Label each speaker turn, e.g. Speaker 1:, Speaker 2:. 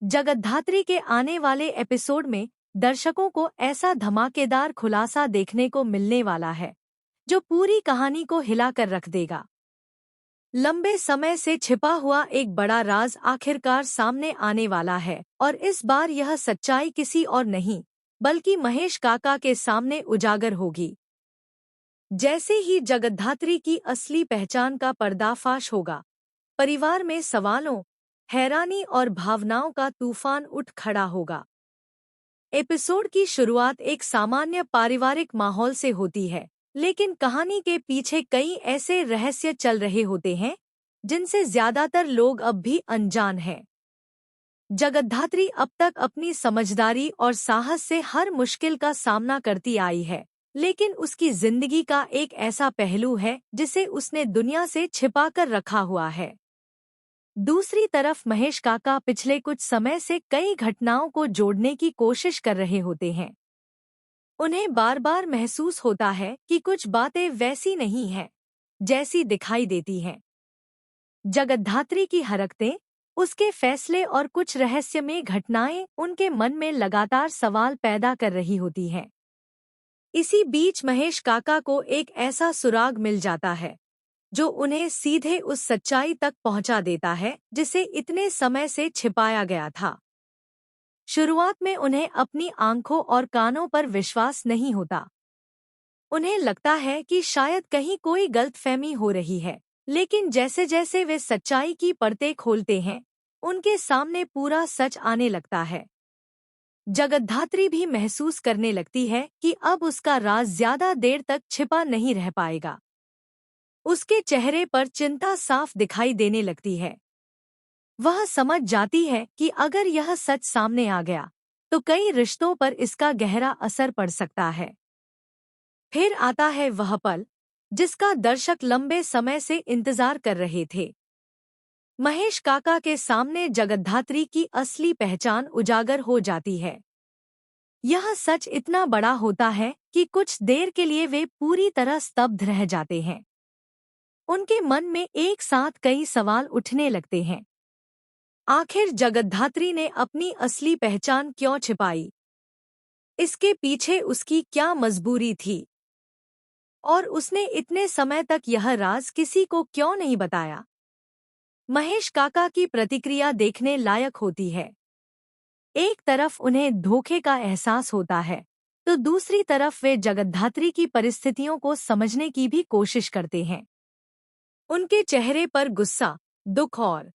Speaker 1: जगद्धात्री के आने वाले एपिसोड में दर्शकों को ऐसा धमाकेदार खुलासा देखने को मिलने वाला है जो पूरी कहानी को हिलाकर रख देगा। लंबे समय से छिपा हुआ एक बड़ा राज आखिरकार सामने आने वाला है और इस बार यह सच्चाई किसी और नहीं बल्कि महेश काका के सामने उजागर होगी। जैसे ही जगद्धात्री की असली पहचान का पर्दाफाश होगा, परिवार में सवालों, हैरानी और भावनाओं का तूफान उठ खड़ा होगा। एपिसोड की शुरुआत एक सामान्य पारिवारिक माहौल से होती है, लेकिन कहानी के पीछे कई ऐसे रहस्य चल रहे होते हैं जिनसे ज्यादातर लोग अब भी अनजान हैं। जगद्धात्री अब तक अपनी समझदारी और साहस से हर मुश्किल का सामना करती आई है, लेकिन उसकी जिंदगी का एक ऐसा पहलू है जिसे उसने दुनिया से छिपाकर रखा हुआ है। दूसरी तरफ महेश काका पिछले कुछ समय से कई घटनाओं को जोड़ने की कोशिश कर रहे होते हैं। उन्हें बार बार महसूस होता है कि कुछ बातें वैसी नहीं हैं जैसी दिखाई देती हैं। जगद्धात्री की हरकतें, उसके फैसले और कुछ रहस्यमय घटनाएं उनके मन में लगातार सवाल पैदा कर रही होती हैं। इसी बीच महेश काका को एक ऐसा सुराग मिल जाता है जो उन्हें सीधे उस सच्चाई तक पहुंचा देता है जिसे इतने समय से छिपाया गया था। शुरुआत में उन्हें अपनी आंखों और कानों पर विश्वास नहीं होता। उन्हें लगता है कि शायद कहीं कोई गलतफहमी हो रही है, लेकिन जैसे जैसे वे सच्चाई की परतें खोलते हैं, उनके सामने पूरा सच आने लगता है। जगद्धात्री भी महसूस करने लगती है कि अब उसका राज ज्यादा देर तक छिपा नहीं रह पाएगा। उसके चेहरे पर चिंता साफ दिखाई देने लगती है। वह समझ जाती है कि अगर यह सच सामने आ गया तो कई रिश्तों पर इसका गहरा असर पड़ सकता है। फिर आता है वह पल जिसका दर्शक लंबे समय से इंतजार कर रहे थे। महेश काका के सामने जगद्धात्री की असली पहचान उजागर हो जाती है। यह सच इतना बड़ा होता है कि कुछ देर के लिए वे पूरी तरह स्तब्ध रह जाते हैं। उनके मन में एक साथ कई सवाल उठने लगते हैं। आखिर जगद्धात्री ने अपनी असली पहचान क्यों छिपाई? इसके पीछे उसकी क्या मजबूरी थी? और उसने इतने समय तक यह राज किसी को क्यों नहीं बताया? महेश काका की प्रतिक्रिया देखने लायक होती है। एक तरफ उन्हें धोखे का एहसास होता है, तो दूसरी तरफ वे जगद्धात्री की परिस्थितियों को समझने की भी कोशिश करते हैं। उनके चेहरे पर गुस्सा, दुख और